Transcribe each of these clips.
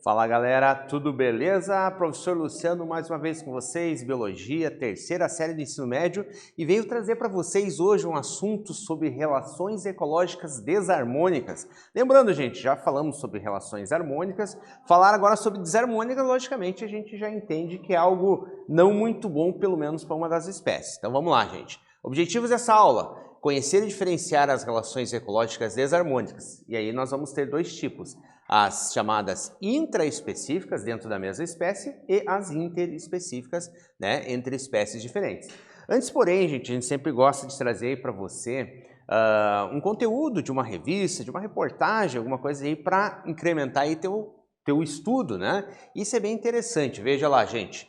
Fala galera, tudo beleza? Professor Luciano mais uma vez com vocês, Biologia, terceira série do ensino médio, e venho trazer para vocês hoje um assunto sobre relações ecológicas desarmônicas. Lembrando, gente, já falamos sobre relações harmônicas, falar agora sobre desarmônicas, logicamente a gente já entende que é algo não muito bom, pelo menos para uma das espécies. Então vamos lá, gente. Objetivos dessa aula: conhecer e diferenciar as relações ecológicas desarmônicas. E aí nós vamos ter dois tipos: as chamadas intraespecíficas dentro da mesma espécie e as interespecíficas, né, entre espécies diferentes. Antes, porém, gente, a gente sempre gosta de trazer para você um conteúdo de uma revista, de uma reportagem, alguma coisa aí para incrementar aí teu estudo, né? Isso é bem interessante. Veja lá, gente.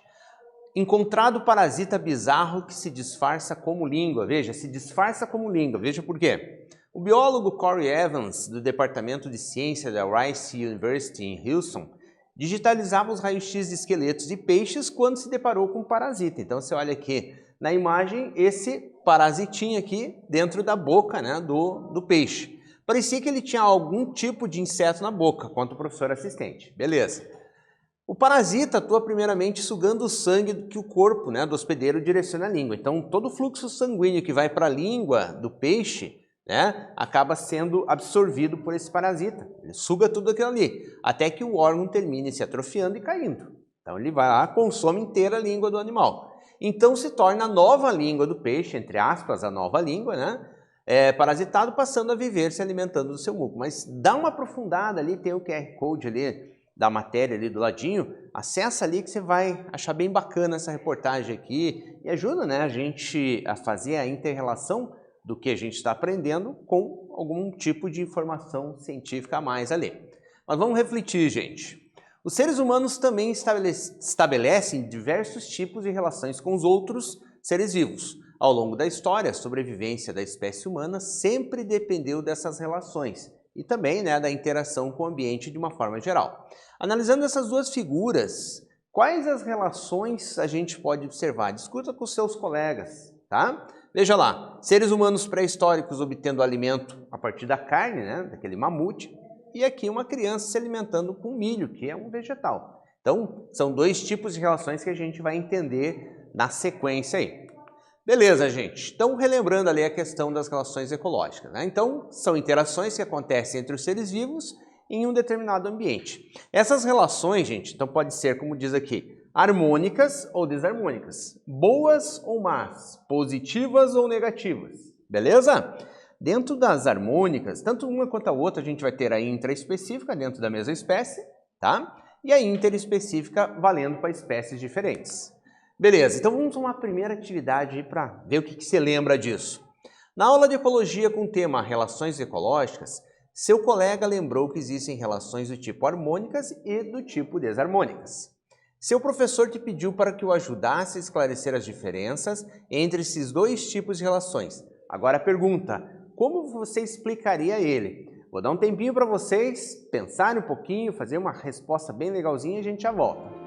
Encontrado parasita bizarro que se disfarça como língua. Veja, se disfarça como língua. Veja por quê. O biólogo Corey Evans, do Departamento de Ciência da Rice University em Houston, digitalizava os raios-x de esqueletos de peixes quando se deparou com um parasita. Então você olha aqui na imagem esse parasitinho aqui dentro da boca, né, do peixe. Parecia que ele tinha algum tipo de inseto na boca, quanto o professor assistente. Beleza. O parasita atua primeiramente sugando o sangue que o corpo, né, do hospedeiro direciona à língua. Então todo o fluxo sanguíneo que vai para a língua do peixe, né, acaba sendo absorvido por esse parasita. Ele suga tudo aquilo ali, até que o órgão termine se atrofiando e caindo. Então ele vai lá, consome inteira a língua do animal. Então se torna a nova língua do peixe, entre aspas, a nova língua, né, parasitado, passando a viver se alimentando do seu muco. Mas dá uma aprofundada ali, tem o QR Code ali da matéria ali do ladinho, acessa ali que você vai achar bem bacana essa reportagem aqui e ajuda, né, a gente a fazer a inter-relação do que a gente está aprendendo com algum tipo de informação científica a mais ali. Mas vamos refletir, gente. Os seres humanos também estabelecem diversos tipos de relações com os outros seres vivos. Ao longo da história, a sobrevivência da espécie humana sempre dependeu dessas relações e também, né, da interação com o ambiente de uma forma geral. Analisando essas duas figuras, quais as relações a gente pode observar? Discuta com seus colegas, tá? Veja lá, seres humanos pré-históricos obtendo alimento a partir da carne, né, daquele mamute, e aqui uma criança se alimentando com milho, que é um vegetal. Então, são dois tipos de relações que a gente vai entender na sequência aí. Beleza, gente? Então, relembrando ali a questão das relações ecológicas, né? Então, são interações que acontecem entre os seres vivos em um determinado ambiente. Essas relações, gente, então pode ser, como diz aqui, harmônicas ou desarmônicas, boas ou más, positivas ou negativas, beleza? Dentro das harmônicas, tanto uma quanto a outra, a gente vai ter a intraespecífica dentro da mesma espécie, tá? E a interespecífica valendo para espécies diferentes. Beleza, então vamos a uma primeira atividade para ver o que você lembra disso. Na aula de ecologia com o tema relações ecológicas, seu colega lembrou que existem relações do tipo harmônicas e do tipo desarmônicas. Seu professor te pediu para que o ajudasse a esclarecer as diferenças entre esses dois tipos de relações. Agora a pergunta: como você explicaria a ele? Vou dar um tempinho para vocês pensarem um pouquinho, fazer uma resposta bem legalzinha e a gente já volta.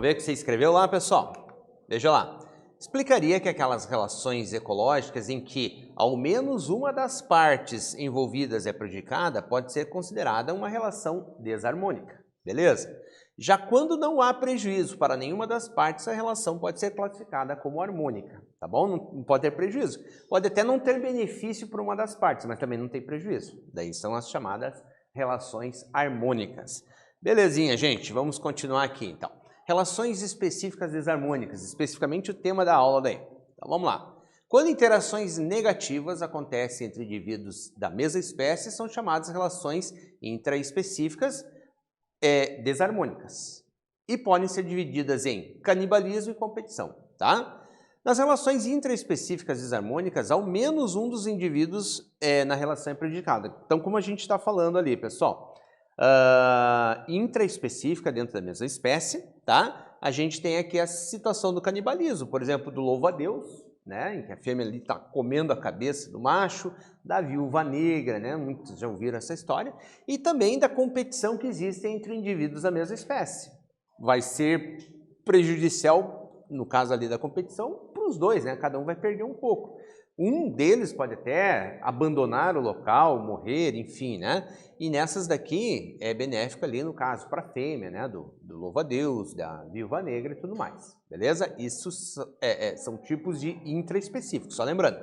Vamos ver o que você escreveu lá, pessoal? Veja lá. Explicaria que aquelas relações ecológicas em que ao menos uma das partes envolvidas é prejudicada pode ser considerada uma relação desarmônica, beleza? Já quando não há prejuízo para nenhuma das partes, a relação pode ser classificada como harmônica, tá bom? Não pode ter prejuízo. Pode até não ter benefício para uma das partes, mas também não tem prejuízo. Daí são as chamadas relações harmônicas. Belezinha, gente, vamos continuar aqui então. Relações específicas desarmônicas, especificamente o tema da aula daí. Então vamos lá. Quando interações negativas acontecem entre indivíduos da mesma espécie, são chamadas relações intraespecíficas desarmônicas e podem ser divididas em canibalismo e competição, tá? Nas relações intraespecíficas desarmônicas, ao menos um dos indivíduos na relação é prejudicado. Então, como a gente está falando ali, pessoal, intraespecífica dentro da mesma espécie, tá? A gente tem aqui a situação do canibalismo, por exemplo, do louvo-a-Deus, né? Em que a fêmea ali está comendo a cabeça do macho, da viúva negra, né? Muitos já ouviram essa história, e também da competição que existe entre indivíduos da mesma espécie. Vai ser prejudicial, no caso ali da competição, para os dois, né? Cada um vai perder um pouco. Um deles pode até abandonar o local, morrer, enfim, né? E nessas daqui é benéfico ali, no caso, para a fêmea, né? Do louva-a-Deus, da viúva negra e tudo mais, beleza? Isso são tipos de intraespecíficos, só lembrando.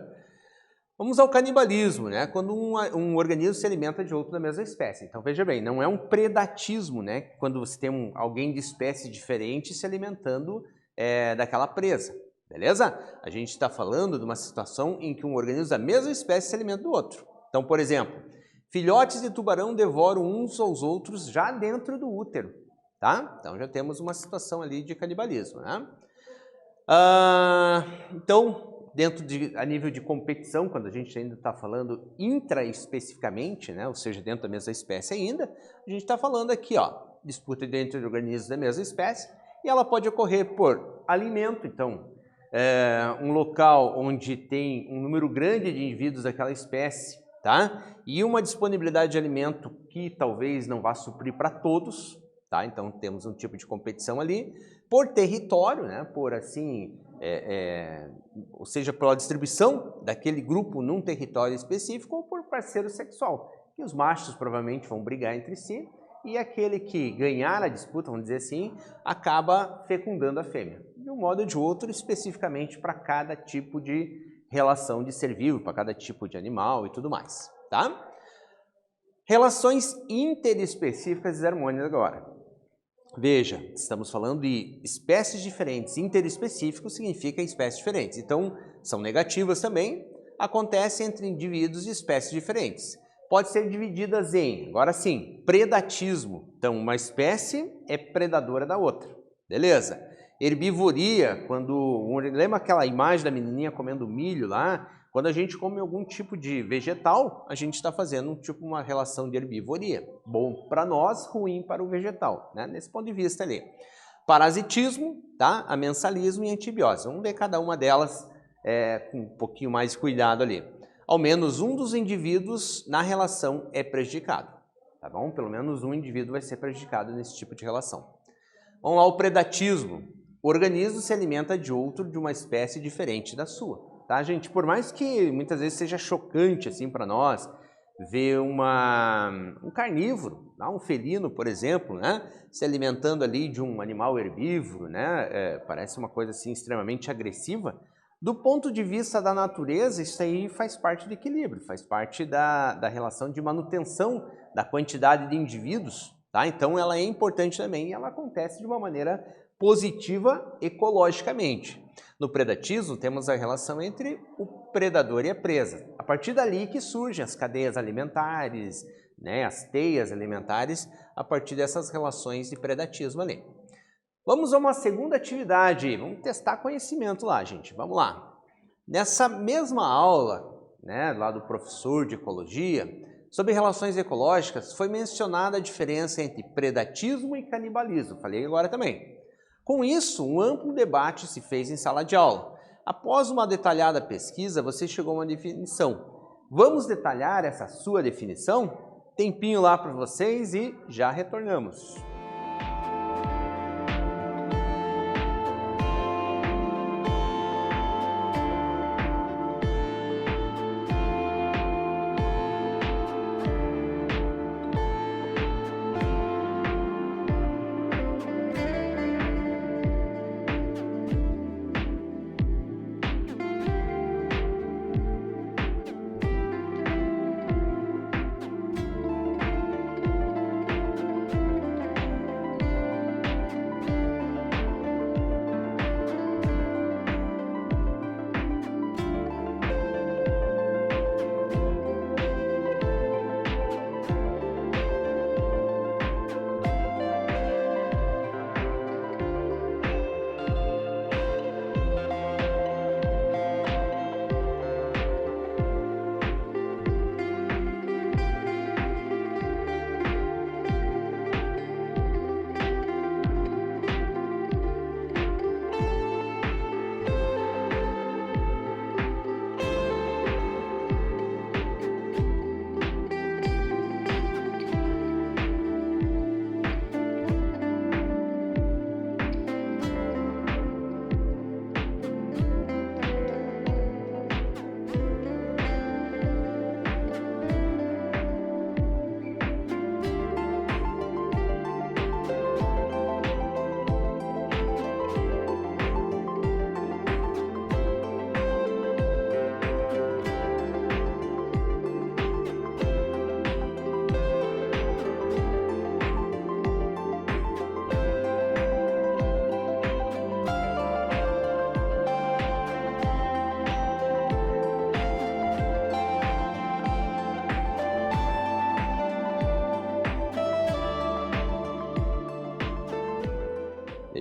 Vamos ao canibalismo, né? Quando um organismo se alimenta de outro da mesma espécie. Então, veja bem, não é um predatismo, né? Quando você tem alguém de espécie diferente se alimentando daquela presa. Beleza? A gente está falando de uma situação em que um organismo da mesma espécie se alimenta do outro. Então, por exemplo, filhotes de tubarão devoram uns aos outros já dentro do útero, tá? Então, já temos uma situação ali de canibalismo, né? Então, a nível de competição, quando a gente ainda está falando intraespecificamente, né? Ou seja, dentro da mesma espécie ainda, a gente está falando aqui, ó, disputa entre organismos da mesma espécie e ela pode ocorrer por alimento, então, um local onde tem um número grande de indivíduos daquela espécie, tá? E uma disponibilidade de alimento que talvez não vá suprir para todos, tá? Então temos um tipo de competição ali, por território, né? Por assim, ou seja, pela distribuição daquele grupo num território específico ou por parceiro sexual, que os machos provavelmente vão brigar entre si e aquele que ganhar a disputa, vamos dizer assim, acaba fecundando a fêmea. De um modo ou de outro, especificamente para cada tipo de relação de ser vivo, para cada tipo de animal e tudo mais, tá? Relações interespecíficas desarmônicas agora. Veja, estamos falando de espécies diferentes. Interespecífico significa espécies diferentes. Então, são negativas também, acontecem entre indivíduos de espécies diferentes. Pode ser divididas em, agora sim, predatismo. Então, uma espécie é predadora da outra, beleza? Herbivoria, lembra aquela imagem da menininha comendo milho lá? Quando a gente come algum tipo de vegetal, a gente está fazendo uma relação de herbivoria. Bom para nós, ruim para o vegetal, né? Nesse ponto de vista ali. Parasitismo, tá? Amensalismo e antibiose. Vamos ver cada uma delas com um pouquinho mais de cuidado ali. Ao menos um dos indivíduos na relação é prejudicado, tá bom? Pelo menos um indivíduo vai ser prejudicado nesse tipo de relação. Vamos lá, o predatismo. O organismo se alimenta de outro de uma espécie diferente da sua, tá, gente? Por mais que muitas vezes seja chocante assim para nós ver um carnívoro, um felino, por exemplo, né, se alimentando ali de um animal herbívoro, né, parece uma coisa assim extremamente agressiva. Do ponto de vista da natureza, isso aí faz parte do equilíbrio, faz parte da relação de manutenção da quantidade de indivíduos, tá? Então ela é importante também e ela acontece de uma maneira positiva ecologicamente. No predatismo temos a relação entre o predador e a presa. A partir dali que surgem as cadeias alimentares, né, as teias alimentares, a partir dessas relações de predatismo ali. Vamos a uma segunda atividade, vamos testar conhecimento lá, gente, vamos lá. Nessa mesma aula, né, lá do professor de ecologia, sobre relações ecológicas, foi mencionada a diferença entre predatismo e canibalismo, falei agora também. Com isso, um amplo debate se fez em sala de aula. Após uma detalhada pesquisa, você chegou a uma definição. Vamos detalhar essa sua definição? Tempinho lá para vocês e já retornamos.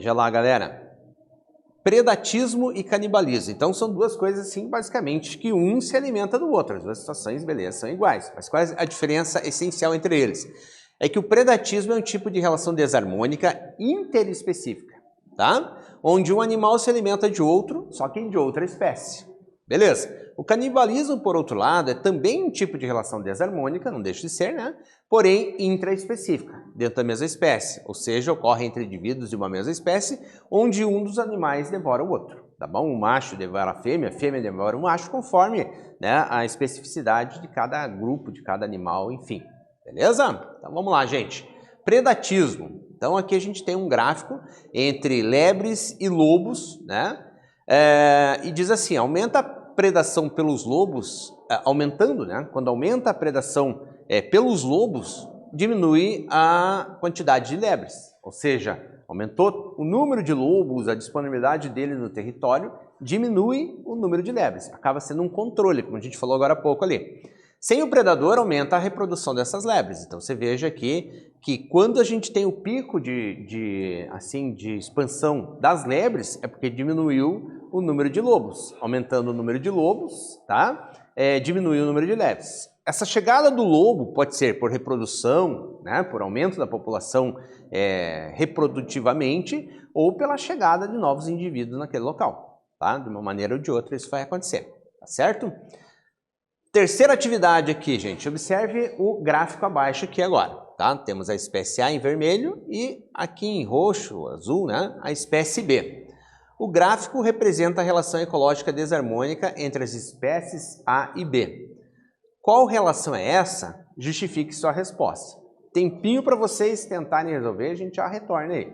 Veja lá, galera. Predatismo e canibalismo. Então são duas coisas assim, basicamente, que um se alimenta do outro. As duas situações, beleza, são iguais. Mas qual é a diferença essencial entre eles? É que o predatismo é um tipo de relação desarmônica interespecífica, tá? Onde um animal se alimenta de outro, só que de outra espécie. Beleza? O canibalismo, por outro lado, é também um tipo de relação desarmônica, não deixa de ser, né? Porém intraespecífica, dentro da mesma espécie. Ou seja, ocorre entre indivíduos de uma mesma espécie, onde um dos animais devora o outro. Tá bom? O macho devora a fêmea devora o macho, conforme, né, a especificidade de cada grupo, de cada animal, enfim. Beleza? Então vamos lá, gente. Predatismo. Então aqui a gente tem um gráfico entre lebres e lobos, né? E diz assim, aumenta a predação pelos lobos, aumentando, né? Quando aumenta a predação pelos lobos, diminui a quantidade de lebres. Ou seja, aumentou o número de lobos, a disponibilidade dele no território, diminui o número de lebres. Acaba sendo um controle, como a gente falou agora há pouco ali. Sem o predador, aumenta a reprodução dessas lebres. Então você veja aqui que quando a gente tem o pico de expansão das lebres, é porque diminuiu o número de lobos. Aumentando o número de lobos, tá? Diminuiu o número de lebres. Essa chegada do lobo pode ser por reprodução, né? Por aumento da população reprodutivamente, ou pela chegada de novos indivíduos naquele local. Tá? De uma maneira ou de outra isso vai acontecer. Tá certo? Terceira atividade aqui, gente, observe o gráfico abaixo aqui agora, tá? Temos a espécie A em vermelho e aqui em roxo, azul, né, a espécie B. O gráfico representa a relação ecológica desarmônica entre as espécies A e B. Qual relação é essa? Justifique sua resposta. Tempinho para vocês tentarem resolver, a gente já retorna aí.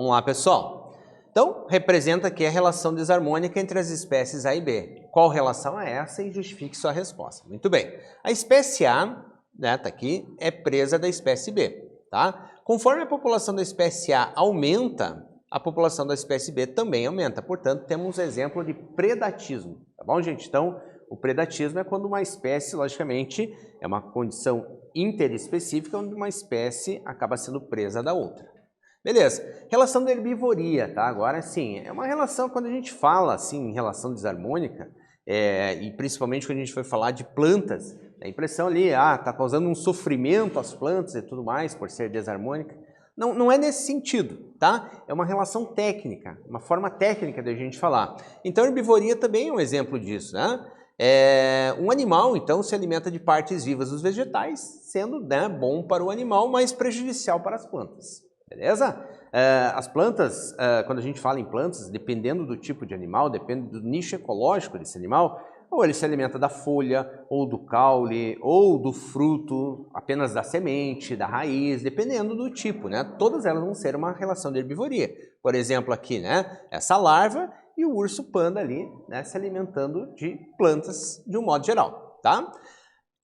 Vamos lá, pessoal. Então, representa aqui a relação desarmônica entre as espécies A e B. Qual relação é essa? E justifique sua resposta. Muito bem. A espécie A, né, tá aqui, é presa da espécie B, tá? Conforme a população da espécie A aumenta, a população da espécie B também aumenta. Portanto, temos exemplo de predatismo, tá bom, gente? Então, o predatismo é quando uma espécie, logicamente, é uma condição interespecífica onde uma espécie acaba sendo presa da outra. Beleza. Relação da herbivoria, tá? Agora sim, é uma relação, quando a gente fala assim em relação desarmônica, e principalmente quando a gente foi falar de plantas, a impressão ali, tá causando um sofrimento às plantas e tudo mais por ser desarmônica. Não é nesse sentido, tá? É uma relação técnica, uma forma técnica de a gente falar. Então, a herbivoria também é um exemplo disso, né? Um animal, então, se alimenta de partes vivas dos vegetais, sendo, né, bom para o animal, mas prejudicial para as plantas. Beleza? As plantas, quando a gente fala em plantas, dependendo do tipo de animal, depende do nicho ecológico desse animal, ou ele se alimenta da folha, ou do caule, ou do fruto, apenas da semente, da raiz, dependendo do tipo, né? Todas elas vão ser uma relação de herbivoria. Por exemplo, aqui, né? Essa larva e o urso panda ali, né? Se alimentando de plantas de um modo geral, tá?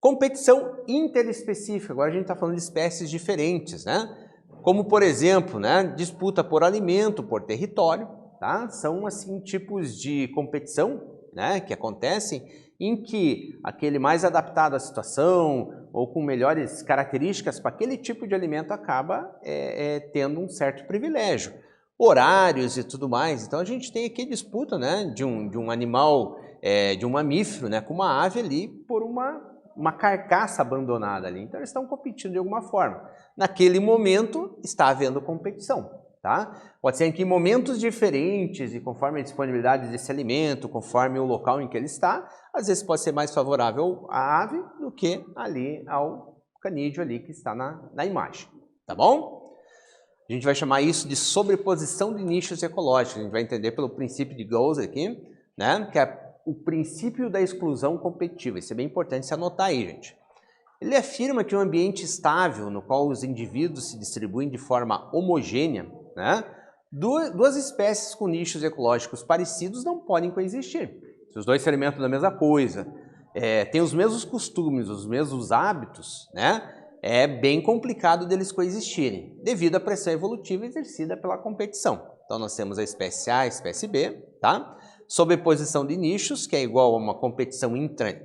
Competição interespecífica. Agora a gente está falando de espécies diferentes, né? Como, por exemplo, né, disputa por alimento, por território, tá? São, assim, tipos de competição, né, que acontecem em que aquele mais adaptado à situação ou com melhores características para aquele tipo de alimento acaba tendo um certo privilégio. Horários e tudo mais. Então, a gente tem aqui disputa, né, de um animal, de um mamífero, né, com uma ave ali por uma carcaça abandonada ali. Então, eles estão competindo de alguma forma. Naquele momento, está havendo competição, tá? Pode ser que em momentos diferentes e conforme a disponibilidade desse alimento, conforme o local em que ele está, às vezes pode ser mais favorável à ave do que ali ao canídeo ali que está na imagem, tá bom? A gente vai chamar isso de sobreposição de nichos ecológicos. A gente vai entender pelo princípio de Gauss aqui, né? Que é o princípio da exclusão competitiva. Isso é bem importante se anotar aí, gente. Ele afirma que um ambiente estável, no qual os indivíduos se distribuem de forma homogênea, né? Duas espécies com nichos ecológicos parecidos não podem coexistir. Se os dois se alimentam da mesma coisa, têm os mesmos costumes, os mesmos hábitos, né? É bem complicado deles coexistirem, devido à pressão evolutiva exercida pela competição. Então, nós temos a espécie A e a espécie B, tá? Sobreposição de nichos, que é igual a uma competição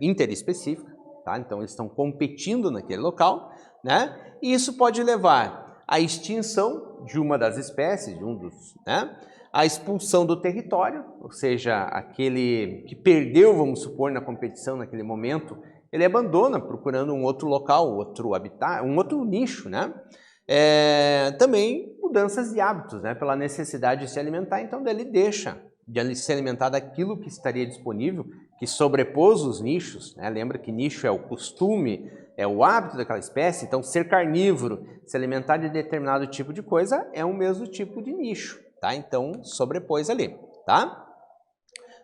interespecífica, tá? Então, eles estão competindo naquele local, né? E isso pode levar à extinção de uma das espécies, né? A expulsão do território, ou seja, aquele que perdeu, vamos supor, na competição naquele momento, ele abandona procurando um outro local, outro habitat, um outro nicho, né? Também mudanças de hábitos, né? Pela necessidade de se alimentar, então ele deixa de se alimentar daquilo que estaria disponível, que sobrepôs os nichos, né? Lembra que nicho é o costume, é o hábito daquela espécie, então ser carnívoro, se alimentar de determinado tipo de coisa é o mesmo tipo de nicho, tá? Então sobrepôs ali, tá?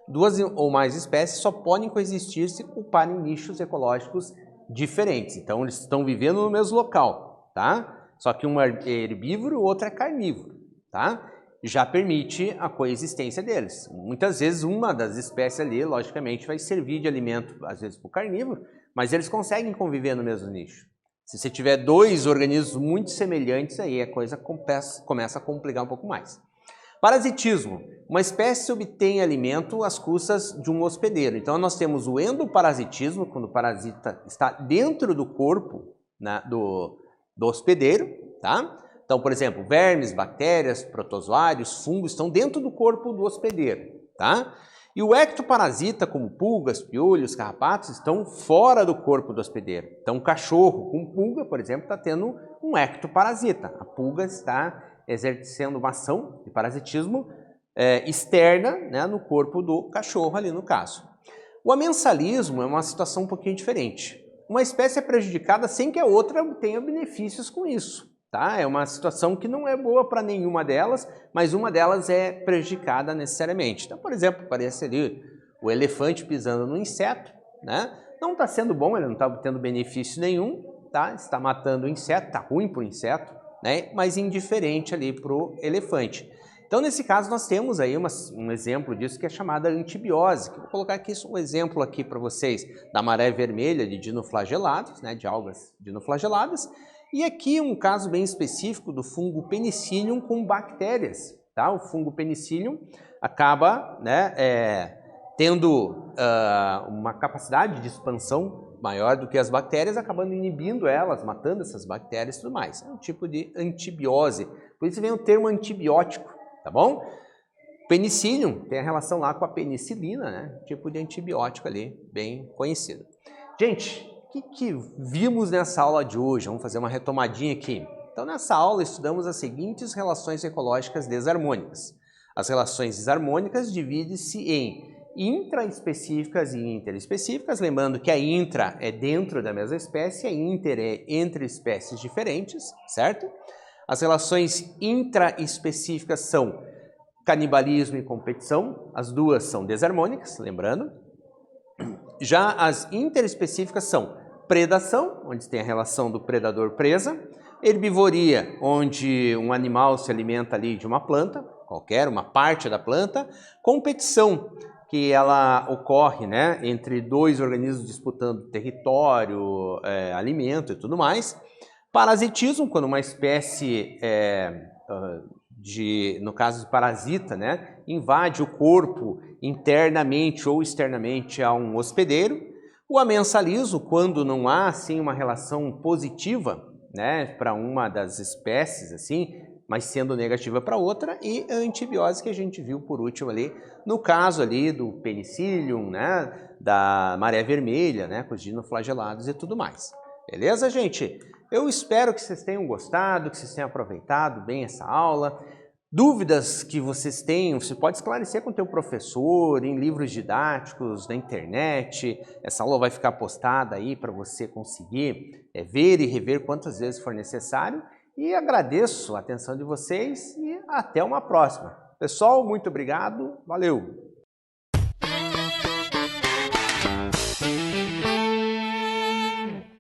Duas ou mais espécies só podem coexistir se ocuparem nichos ecológicos diferentes. Então, eles estão vivendo no mesmo local, tá? Só que um é herbívoro e o outro é carnívoro, tá? Já permite a coexistência deles. Muitas vezes, uma das espécies ali, logicamente, vai servir de alimento, às vezes, para o carnívoro, mas eles conseguem conviver no mesmo nicho. Se você tiver dois organismos muito semelhantes, aí a coisa começa a complicar um pouco mais. Parasitismo. Uma espécie obtém alimento às custas de um hospedeiro. Então, nós temos o endoparasitismo, quando o parasita está dentro do corpo, né, do hospedeiro, tá? Então, por exemplo, vermes, bactérias, protozoários, fungos estão dentro do corpo do hospedeiro, tá? E o ectoparasita, como pulgas, piolhos, carrapatos, estão fora do corpo do hospedeiro. Então, um cachorro com pulga, por exemplo, está tendo um ectoparasita. A pulga está exercendo uma ação de parasitismo externa, né, no corpo do cachorro ali no caso. O amensalismo é uma situação um pouquinho diferente. Uma espécie é prejudicada sem que a outra tenha benefícios com isso, tá? É uma situação que não é boa para nenhuma delas, mas uma delas é prejudicada necessariamente. Então, por exemplo, parece ali o elefante pisando no inseto, né? Não está sendo bom, ele não está obtendo benefício nenhum, tá? Está matando o inseto, está ruim para o inseto, né, mas indiferente ali para o elefante. Então, nesse caso, nós temos aí um exemplo disso que é chamada antibiose. Vou colocar aqui um exemplo aqui para vocês da maré vermelha de dinoflagelados, né, de algas dinoflageladas, e aqui um caso bem específico do fungo Penicillium com bactérias. Tá? O fungo Penicillium acaba, né, tendo uma capacidade de expansão maior do que as bactérias, acabando inibindo elas, matando essas bactérias e tudo mais. É um tipo de antibiose. Por isso vem o termo antibiótico. Tá bom? Penicillium tem a relação lá com a penicilina, né? Tipo de antibiótico ali, bem conhecido. Gente, o que vimos nessa aula de hoje? Vamos fazer uma retomadinha aqui. Então, nessa aula, estudamos as seguintes relações ecológicas desarmônicas. As relações desarmônicas dividem-se em intraespecíficas e interespecíficas, lembrando que a intra é dentro da mesma espécie, a inter é entre espécies diferentes, certo? As relações intraespecíficas são canibalismo e competição, as duas são desarmônicas, lembrando. Já as interespecíficas são predação, onde tem a relação do predador-presa, herbivoria, onde um animal se alimenta ali de uma planta, qualquer, uma parte da planta, competição, que ela ocorre, né, entre dois organismos disputando território, alimento e tudo mais. Parasitismo, quando uma espécie, no caso de parasita, né, invade o corpo internamente ou externamente a um hospedeiro. O amensalismo, quando não há assim, uma relação positiva, né, para uma das espécies, assim, mas sendo negativa para outra. E a antibiose que a gente viu por último ali, no caso ali do Penicillium, né, da maré vermelha, né, com os dinoflagelados e tudo mais. Beleza, gente? Eu espero que vocês tenham gostado, que vocês tenham aproveitado bem essa aula. Dúvidas que vocês tenham, você pode esclarecer com o teu professor, em livros didáticos, na internet. Essa aula vai ficar postada aí para você conseguir ver e rever quantas vezes for necessário. E agradeço a atenção de vocês e até uma próxima. Pessoal, muito obrigado, valeu!